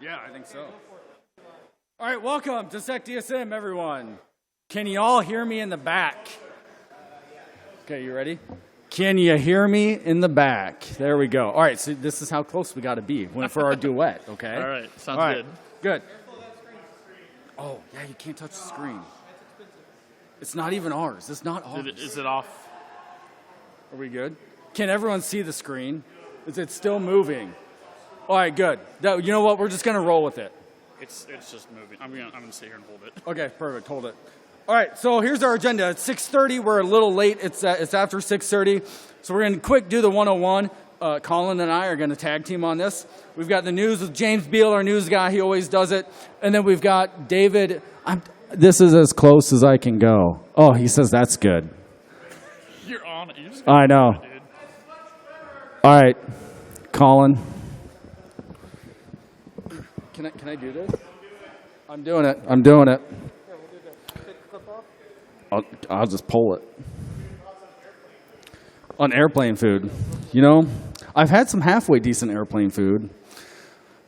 Yeah, I think so. All right, welcome to SecDSM, everyone. Can you all hear me in the back? Okay, you ready? Can you hear me in the back? There we go. All right, so this is how close we got to be for our duet, okay? All right, sounds good. Good. Oh, yeah, you can't touch the screen. It's not even ours. It's not ours. Is it off? Are we good? Can everyone see the screen? Is it still moving? All right, good. You know what? We're just going to roll with it. It's just moving. I'm gonna sit here and hold it. Okay, perfect. Hold it. All right, so here's our agenda. It's 6:30. We're a little late. It's after 6:30. So we're going to quick do the 101. Colin and I are going to tag team on this. We've got the news with James Beal, our news guy. He always does it. And then we've got David. This is as close as I can go. Oh, he says that's good. You're on it. I know. Dude. All right, Colin. Can I do this? I'm doing it. I'll just pull it. On airplane food. You know, I've had some halfway decent airplane food.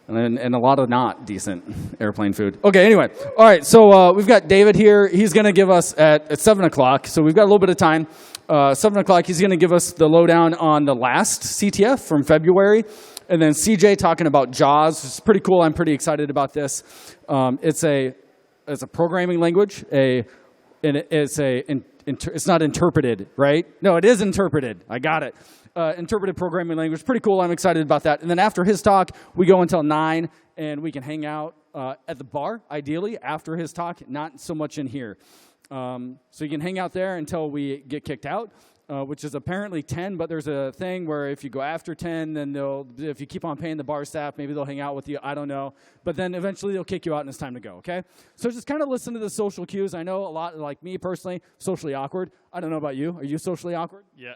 And a lot of not decent airplane food. Okay, anyway. All right, so we've got David here. He's going to give us at 7 o'clock. So we've got a little bit of time. 7 o'clock, he's going to give us the lowdown on the last CTF from February. And then CJ talking about JAWS. It's pretty cool. I'm pretty excited about this. It's a programming language. It's not interpreted, right? No, it is interpreted. I got it. Interpreted programming language. Pretty cool. I'm excited about that. And then after his talk, we go until 9, and we can hang out at the bar, ideally, after his talk, not so much in here. So you can hang out there until we get kicked out, which is apparently 10, but there's a thing where if you go after 10, then if you keep on paying the bar staff, maybe they'll hang out with you. I don't know. But then eventually they'll kick you out and it's time to go, okay? So just kind of listen to the social cues. I know a lot, like me personally, socially awkward. I don't know about you. Are you socially awkward? Yeah.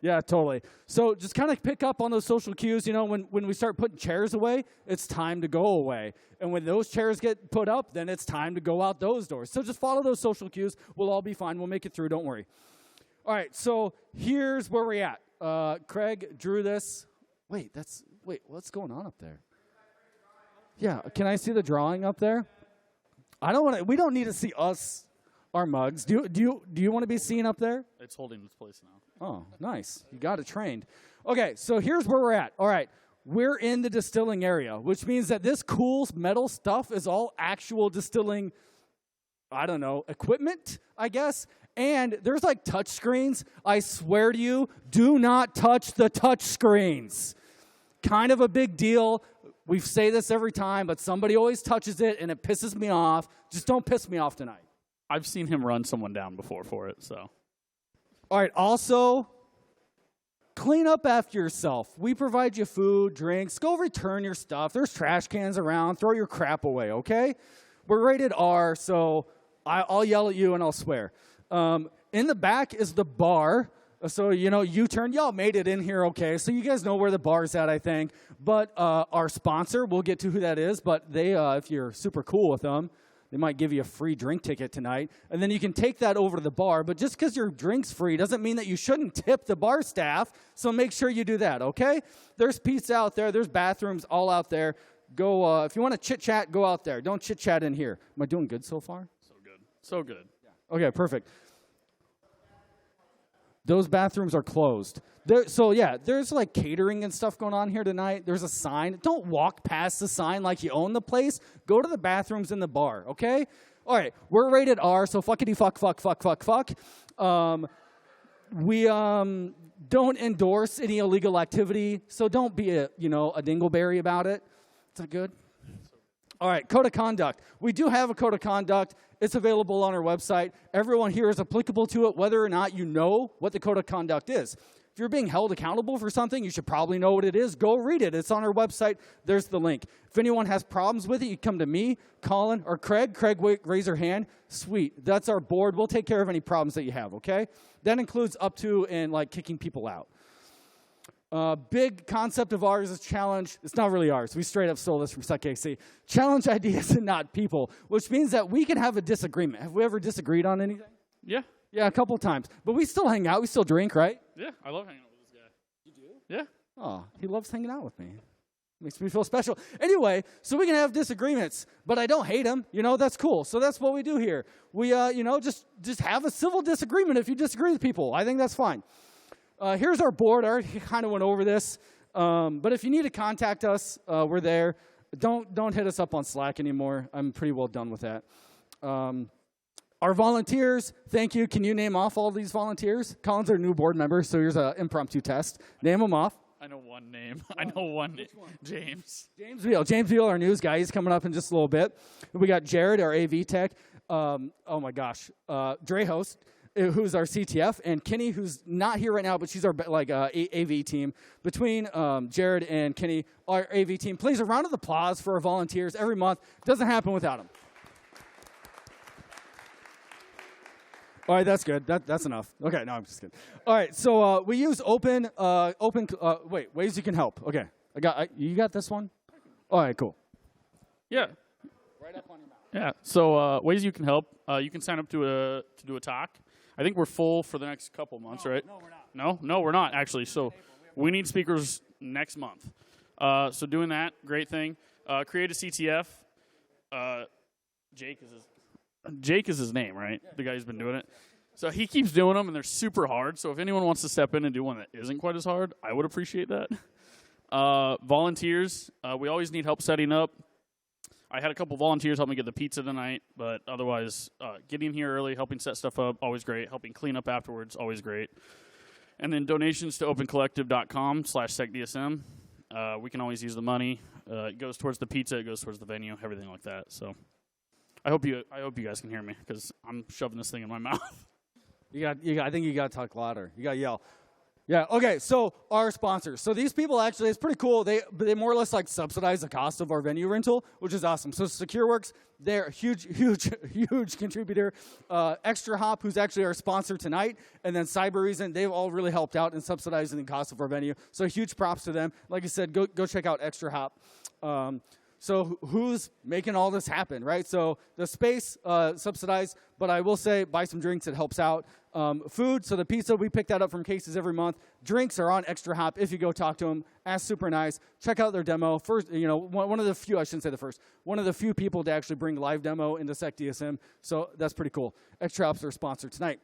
Yeah, totally. So just kind of pick up on those social cues. You know, when we start putting chairs away, it's time to go away. And when those chairs get put up, then it's time to go out those doors. So just follow those social cues. We'll all be fine. We'll make it through. Don't worry. All right, so here's where we're at. Craig drew this. Wait, what's going on up there? Yeah, can I see the drawing up there? We don't need to see our mugs. Do you want to be seen up there? It's holding its place now. Oh, nice. You got it trained. Okay, so here's where we're at. All right, we're in the distilling area, which means that this cool metal stuff is all actual distilling, I don't know, equipment, I guess. And there's like touch screens. I swear to you, do not touch the touch screens. Kind of a big deal. We say this every time, but somebody always touches it, and it pisses me off. Just don't piss me off tonight. I've seen him run someone down before for it, so. All right, also, clean up after yourself. We provide you food, drinks. Go return your stuff. There's trash cans around. Throw your crap away, okay? We're rated R, so I'll yell at you and I'll swear. In the back is the bar. So, you know, U-turn. Y'all made it in here okay. So you guys know where the bar's at, I think. But our sponsor, we'll get to who that is. But they, if you're super cool with them, they might give you a free drink ticket tonight. And then you can take that over to the bar. But just because your drink's free doesn't mean that you shouldn't tip the bar staff. So make sure you do that, okay? There's pizza out there. There's bathrooms all out there. Go, if you want to chit-chat, go out there. Don't chit-chat in here. Am I doing good so far? So good. Yeah. Okay, perfect. Those bathrooms are closed. There's like catering and stuff going on here tonight. There's a sign. Don't walk past the sign like you own the place. Go to the bathrooms in the bar, okay? All right, we're rated R, so fuckity fuck. We don't endorse any illegal activity, so don't be a dingleberry about it. Is that good? All right, code of conduct. We do have a code of conduct. It's available on our website. Everyone here is applicable to it, whether or not you know what the code of conduct is. If you're being held accountable for something, you should probably know what it is. Go read it. It's on our website. There's the link. If anyone has problems with it, you come to me, Colin, or Craig. Craig, raise your hand. Sweet. That's our board. We'll take care of any problems that you have, okay? That includes up to and like kicking people out. Big concept of ours is challenge. It's not really ours. We straight up stole this from SecAC. Challenge ideas and not people, which means that we can have a disagreement. Have we ever disagreed on anything? Yeah. Yeah, a couple times. But we still hang out. We still drink, right? Yeah, I love hanging out with this guy. You do? Yeah. Oh, he loves hanging out with me. Makes me feel special. Anyway, so we can have disagreements, but I don't hate them. That's cool. So that's what we do here. We, just have a civil disagreement if you disagree with people. I think that's fine. Here's our board. I already kind of went over this. But if you need to contact us, we're there. Don't hit us up on Slack anymore. I'm pretty well done with that. Our volunteers, thank you. Can you name off all these volunteers? Colin's our new board member, so here's an impromptu test. Name them off. I know one name. I know one name. James. James Veal. James Veal, our news guy. He's coming up in just a little bit. We got Jared, our AV tech. Oh, my gosh. Dre Host, who's our CTF, and Kenny, who's not here right now, but she's our AV team. Between Jared and Kenny, our AV team. Please, a round of applause for our volunteers every month. Doesn't happen without them. All right, that's good. That's enough. Okay, no, I'm just kidding. All right, so we use ways you can help. Okay, you got this one? All right, cool. Yeah. Right up on your mouth. Yeah. So ways you can help. You can sign up to do a talk. I think we're full for the next couple months, right? No, we're not. No, we're not actually. So we need speakers next month. So doing that, great thing. Create a CTF. Jake is his name, right? The guy who's been doing it. So he keeps doing them, and they're super hard. So if anyone wants to step in and do one that isn't quite as hard, I would appreciate that. Volunteers, we always need help setting up. I had a couple volunteers help me get the pizza tonight, but otherwise, getting here early, helping set stuff up, always great. Helping clean up afterwards, always great. And then donations to opencollective.com/SecDSM. We can always use the money. It goes towards the pizza, it goes towards the venue, everything like that. So I hope you guys can hear me because I'm shoving this thing in my mouth. I think you got to talk louder. You got to yell. Yeah, okay, so our sponsors. So these people actually, it's pretty cool. They more or less subsidize the cost of our venue rental, which is awesome. So SecureWorks, they're a huge contributor. Extra Hop, who's actually our sponsor tonight, and then Cyber Reason, they've all really helped out in subsidizing the cost of our venue. So huge props to them. Like I said, go check out Extra Hop. So who's making all this happen, right? So the space subsidized, but I will say buy some drinks. It helps out. Food, so the pizza, we pick that up from Cases every month. Drinks are on Extra Hop. If you go talk to them, ask super nice. Check out their demo. First, one of the few, I shouldn't say the first, one of the few people to actually bring live demo into SecDSM. So that's pretty cool. Extra Hop's our sponsor tonight.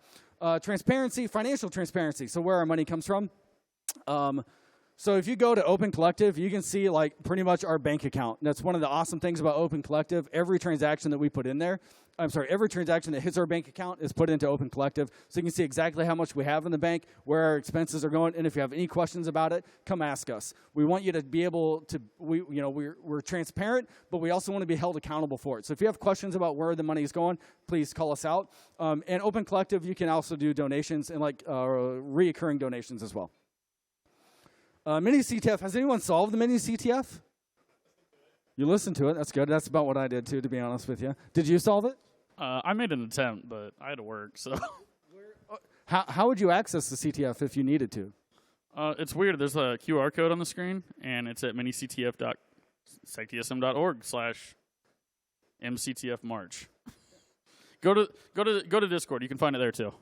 Transparency, financial transparency. So where our money comes from. So if you go to Open Collective, you can see pretty much our bank account. That's one of the awesome things about Open Collective. Every transaction that we put in there, every transaction that hits our bank account is put into Open Collective. So you can see exactly how much we have in the bank, where our expenses are going, and if you have any questions about it, come ask us. We want you to be able to, we're transparent, but we also want to be held accountable for it. So if you have questions about where the money is going, please call us out. And Open Collective, you can also do donations and reoccurring donations as well. Mini CTF. Has anyone solved the mini CTF? You listened to it. That's good. That's about what I did, too, to be honest with you. Did you solve it? I made an attempt, but I had to work, so. How would you access the CTF if you needed to? It's weird. There's a QR code on the screen, and it's at minictf.secdsm.org/mctfmarch. Go to Discord. You can find it there, too.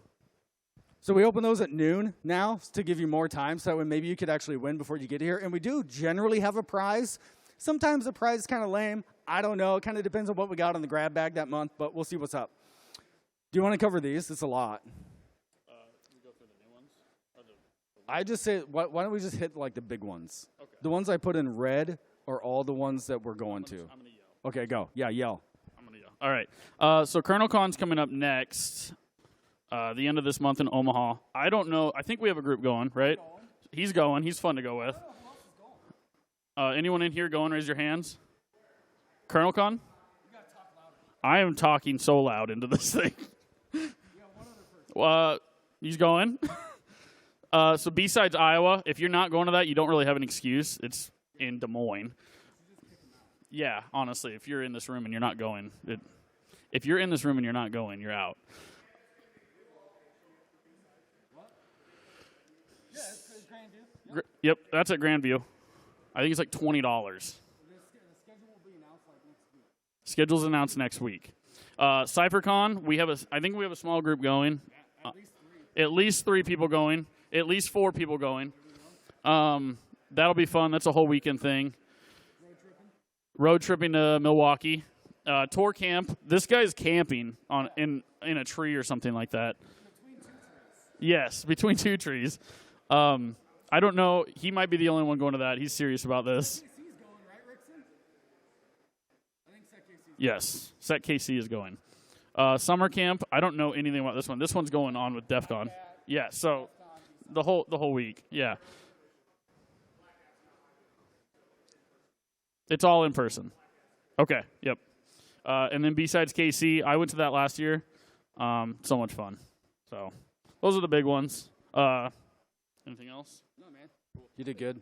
So we open those at noon now to give you more time, so that way maybe you could actually win before you get here. And we do generally have a prize. Sometimes the prize is kind of lame. I don't know. It kind of depends on what we got on the grab bag that month, but we'll see what's up. Do you want to cover these? It's a lot. We go through the new ones? I just say, why don't we just hit the big ones? Okay. The ones I put in red are all the ones that we're going to. I'm going to yell. Okay, go. Yeah, yell. I'm going to yell. All right. So KernelCon's coming up next. The end of this month in Omaha. I don't know. I think we have a group going, right? He's going. He's fun to go with. Anyone in here going? Raise your hands. KernelCon? I am talking so loud into this thing. He's going. So besides Iowa, if you're not going to that, you don't really have an excuse. It's in Des Moines. Yeah, honestly, if you're in this room and you're not going, you're out. Yep, that's at Grandview. I think it's $20. The schedule will be announced next week. Schedule's announced next week. CypherCon, I think we have a small group going. At least 3 people going. At least 4 people going. That'll be fun. That's a whole weekend thing. road tripping to Milwaukee. Tour camp. This guy's camping in a tree or something like that. Between 2 trees. Yes, between 2 trees. I don't know. He might be the only one going to that. He's serious about this. SecDSM's going, right, Rickson? I think SecDSM. Yes, SecKC is going. Summer camp. I don't know anything about this one. This one's going on with DEF CON. Yeah, so the whole week. Yeah. It's all in person. Okay. Yep. And then besides KC, I went to that last year. So much fun. So those are the big ones. Anything else? No, man. You did good.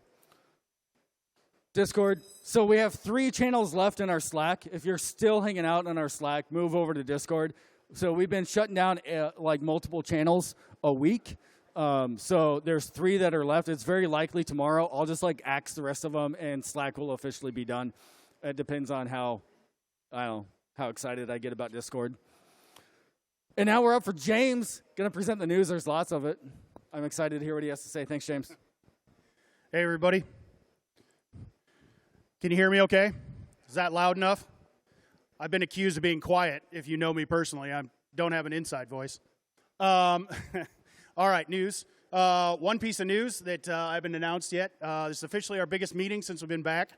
Discord. So we have 3 channels left in our Slack. If you're still hanging out on our Slack, move over to Discord. So we've been shutting down like multiple channels a week. So there's 3 that are left. It's very likely tomorrow I'll just like axe the rest of them and Slack will officially be done. It depends on how excited I get about Discord. And now we're up for James. Going to present the news. There's lots of it. I'm excited to hear what he has to say. Thanks, James. Hey, everybody. Can you hear me okay? Is that loud enough? I've been accused of being quiet. If you know me personally, I don't have an inside voice. All right, news. One piece of news that I haven't announced yet. This is officially our biggest meeting since we've been back.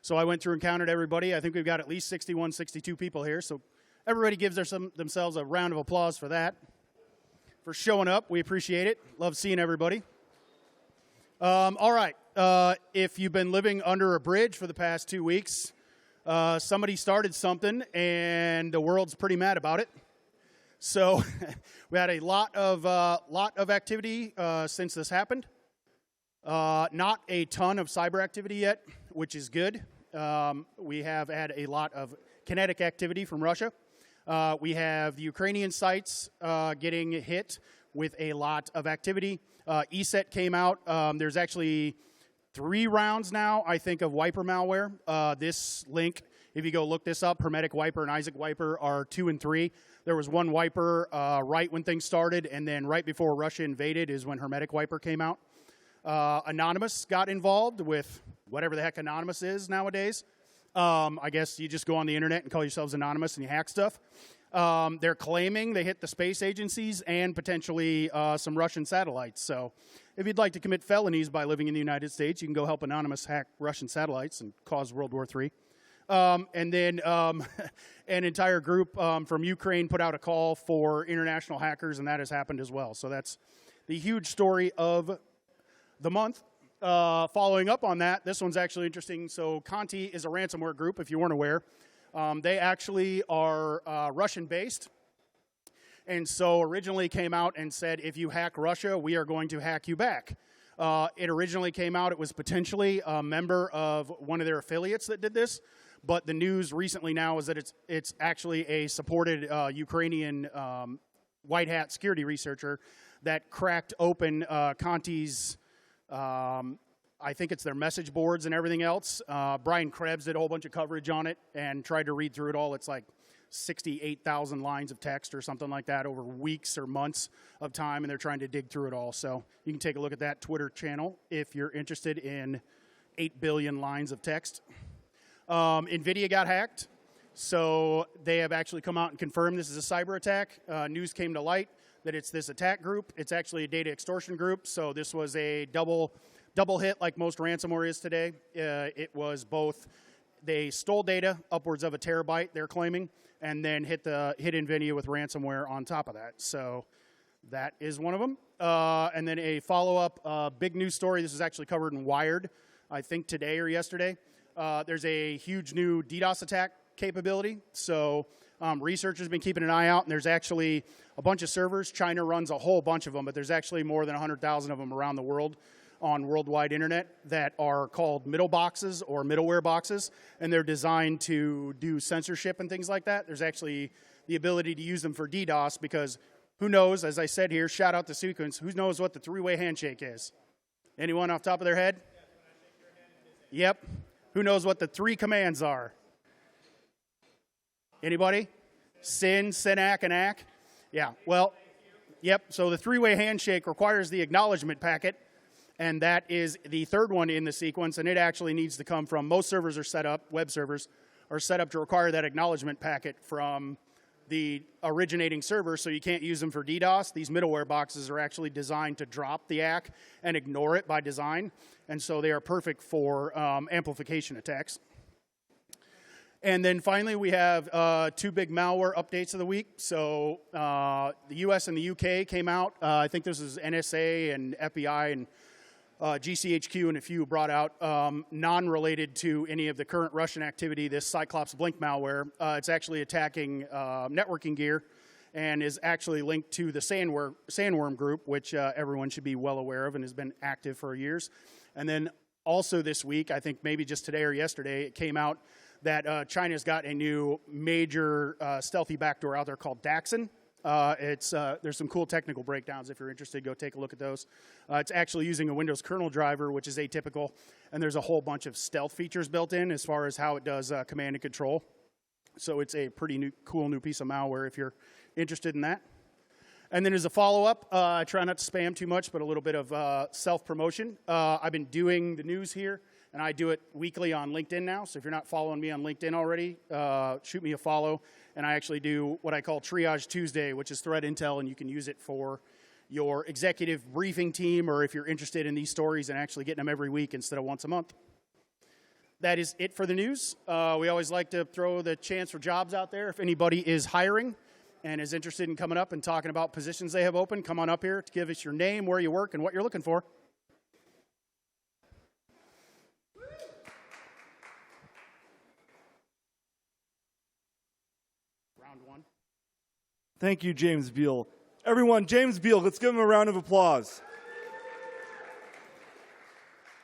So I went through and counted everybody. I think we've got at least 61, 62 people here. So everybody gives themselves a round of applause for that. For showing up. We appreciate it. Love seeing everybody. All right. If you've been living under a bridge for the past 2 weeks, somebody started something, and the world's pretty mad about it. So we had a lot of activity since this happened. Not a ton of cyber activity yet, which is good. We have had a lot of kinetic activity from Russia. We have the Ukrainian sites getting hit with a lot of activity. ESET came out. There's actually 3 rounds now, I think, of wiper malware. This link, if you go look this up, Hermetic Wiper and Isaac Wiper are 2 and 3. There was one wiper right when things started, and then right before Russia invaded is when Hermetic Wiper came out. Anonymous got involved with whatever the heck Anonymous is nowadays. I guess you just go on the internet and call yourselves Anonymous and you hack stuff. They're claiming they hit the space agencies and potentially some Russian satellites. So if you'd like to commit felonies by living in the United States, you can go help Anonymous hack Russian satellites and cause World War III. And then an entire group from Ukraine put out a call for international hackers, and that has happened as well. So that's the huge story of the month. Following up on that, this one's actually interesting. So Conti is a ransomware group, if you weren't aware. They actually are Russian-based. And so originally came out and said, if you hack Russia, we are going to hack you back. It originally came out, it was potentially a member of one of their affiliates that did this. But the news recently now is that it's actually a supported Ukrainian white hat security researcher that cracked open Conti's, I think it's their message boards and everything else. Brian Krebs did a whole bunch of coverage on it and tried to read through it all. It's like 68,000 lines of text or something like that over weeks or months of time, and they're trying to dig through it all. So you can take a look at that Twitter channel if you're interested in 8 billion lines of text. Nvidia got hacked, so they have actually come out and confirmed this is a cyber attack. News came to light that it's this attack group. It's actually a data extortion group, so this was a double hit like most ransomware is today. It was both, they stole data, upwards of 1 terabyte, they're claiming, and then hit Nvidia with ransomware on top of that. So that is one of them. And then a follow-up big news story. This is actually covered in Wired, I think today or yesterday. There's a huge new DDoS attack capability. So researchers have been keeping an eye out, and there's actually a bunch of servers. China runs a whole bunch of them, but there's actually more than 100,000 of them around the world on worldwide internet that are called middle boxes or middleware boxes, and they're designed to do censorship and things like that. There's actually the ability to use them for DDoS because who knows, as I said here, shout out to Sequence, who knows what the 3-way handshake is? Anyone off the top of their head? Yep. Who knows what the 3 commands are? Anybody? Sin, Synac, and Ack? Yeah, well, yep. So the 3-way handshake requires the acknowledgement packet, And that is the third one in the sequence, and it actually needs to come from, most servers are set up, web servers, are set up to require that acknowledgement packet from the originating server, so you can't use them for DDoS. These middleware boxes are actually designed to drop the ACK and ignore it by design, and so they are perfect for amplification attacks. And then finally, we have two big malware updates of the week. So the US and the UK came out. I think this is NSA and FBI and GCHQ and a few brought out non-related to any of the current Russian activity, this Cyclops Blink malware. It's actually attacking networking gear and is actually linked to the Sandworm group, which everyone should be well aware of and has been active for years. And then also this week, I think maybe just today or yesterday, it came out that China's got a new major stealthy backdoor out there called Daxon. There's some cool technical breakdowns. If you're interested, go take a look at those. It's actually using a Windows kernel driver, which is atypical, and there's a whole bunch of stealth features built in as far as how it does command and control. So it's a pretty cool new piece of malware if you're interested in that. And then as a follow-up, I try not to spam too much, but a little bit of self-promotion. I've been doing the news here, and I do it weekly on LinkedIn now. So if you're not following me on LinkedIn already, shoot me a follow. And I actually do what I call Triage Tuesday, which is threat intel, and you can use it for your executive briefing team, or if you're interested in these stories and actually getting them every week instead of once a month. That is it for the news. We always like to throw the chance for jobs out there. If anybody is hiring and is interested in coming up and talking about positions they have open, come on up here to give us your name, where you work, and what you're looking for. Round one. Thank you, James Beal. Everyone, James Beal, let's give him a round of applause.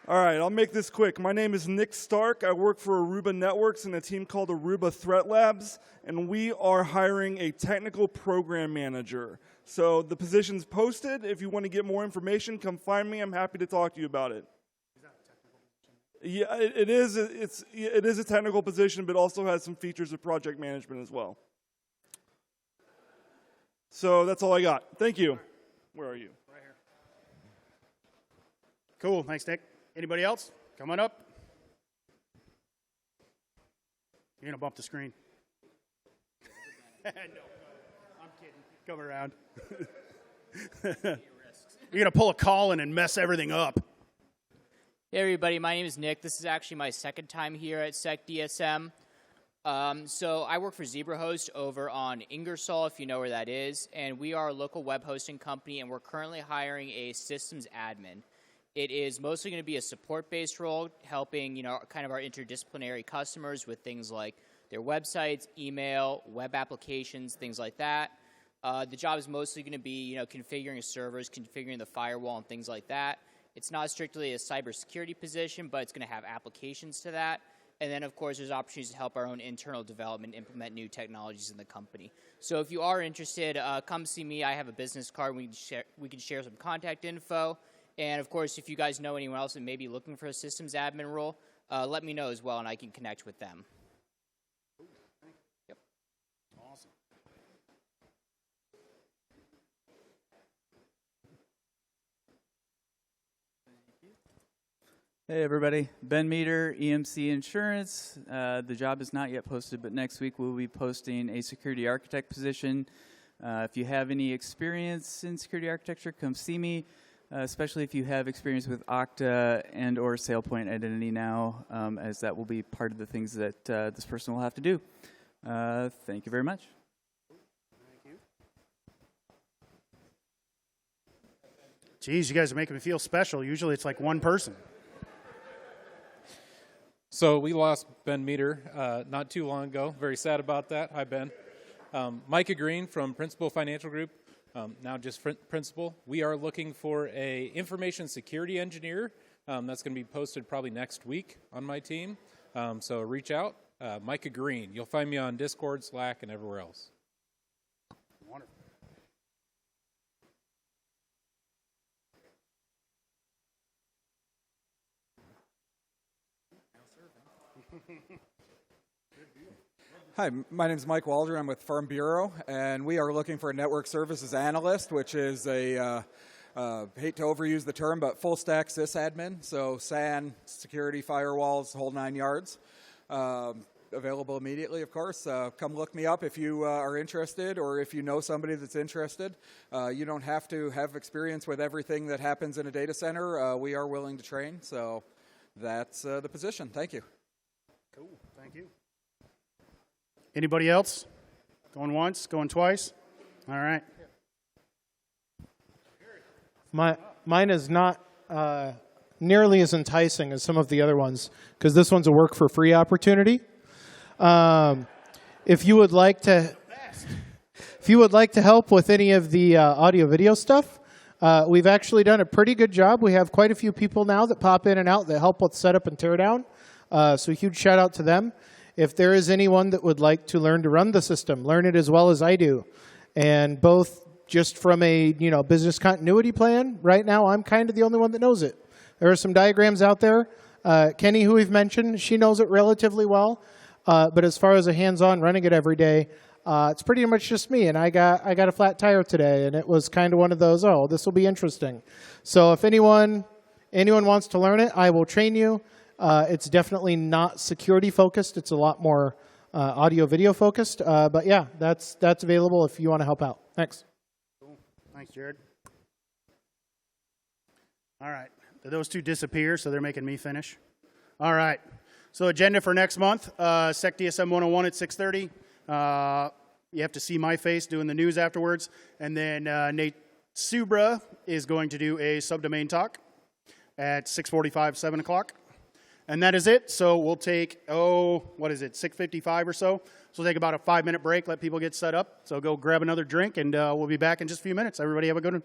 All right, I'll make this quick. My name is Nick Stark. I work for Aruba Networks and a team called Aruba Threat Labs, and we are hiring a technical program manager. So the position's posted. If you want to get more information, come find me. I'm happy to talk to you about it. Is that a technical position? Yeah, it is a technical position, but also has some features of project management as well. So that's all I got. Thank you. Where are you? Right here. Cool. Thanks, Nick. Anybody else? Come on up. You're going to bump the screen. No, I'm kidding. Come around. You're going to pull a Colin and mess everything up. Hey, everybody. My name is Nick. This is actually my second time here at SecDSM. So I work for ZebraHost over on Ingersoll, if you know where that is, and we are a local web hosting company, and we're currently hiring a systems admin. It is mostly going to be a support-based role, helping, kind of our interdisciplinary customers with things like their websites, email, web applications, things like that. The job is mostly going to be, configuring servers, configuring the firewall, and things like that. It's not strictly a cybersecurity position, but it's going to have applications to that. And then, of course, there's opportunities to help our own internal development implement new technologies in the company. So if you are interested, come see me. I have a business card. We can share some contact info. And, of course, if you guys know anyone else that may be looking for a systems admin role, let me know as well, and I can connect with them. Yep. Awesome. Hey everybody, Ben Meter, EMC Insurance. The job is not yet posted, but next week we'll be posting a security architect position. If you have any experience in security architecture, come see me, especially if you have experience with Okta and or SailPoint Identity now, as that will be part of the things that this person will have to do. Thank you very much. Thank you. Geez, you guys are making me feel special. Usually it's like one person. So we lost Ben Meter not too long ago. Very sad about that. Hi, Ben. Micah Green from Principal Financial Group, now just Principal. We are looking for a information security engineer. That's going to be posted probably next week on my team. So reach out. Micah Green. You'll find me on Discord, Slack, and everywhere else. Wonderful. Hi, my name is Mike Waldron. I'm with Firm Bureau, and we are looking for a network services analyst, which is a hate to overuse the term, but full stack sysadmin. So SAN, security, firewalls, whole 9 yards. Available immediately, of course. Come look me up if you are interested, or if you know somebody that's interested. You don't have to have experience with everything that happens in a data center. We are willing to train, so that's the position. Thank you. Cool. Thank you. Anybody else? Going once? Going twice? All right. Mine is not nearly as enticing as some of the other ones, because this one's a work for free opportunity. If you would like to help with any of the audio video stuff, we've actually done a pretty good job. We have quite a few people now that pop in and out that help with setup and teardown. So a huge shout out to them. If there is anyone that would like to learn to run the system, learn it as well as I do, and both just from a business continuity plan, right now I'm kind of the only one that knows it. There are some diagrams out there. Kenny, who we've mentioned, she knows it relatively well. But as far as a hands-on running it every day, it's pretty much just me. And I got a flat tire today, and it was kind of one of those, oh, this will be interesting. So if anyone wants to learn it, I will train you. It's definitely not security focused. It's a lot more audio video focused. But yeah, that's available if you want to help out. Thanks. Cool. Thanks, Jared. All right. Those two disappear, so they're making me finish. All right. So agenda for next month, SecDSM 101 at 6:30. You have to see my face doing the news afterwards. And then Nate Subra is going to do a subdomain talk at 6:45, 7 o'clock. And that is it. So we'll take, 6:55 or so. So we'll take about a 5-minute break, let people get set up. So go grab another drink, and we'll be back in just a few minutes. Everybody have a good one.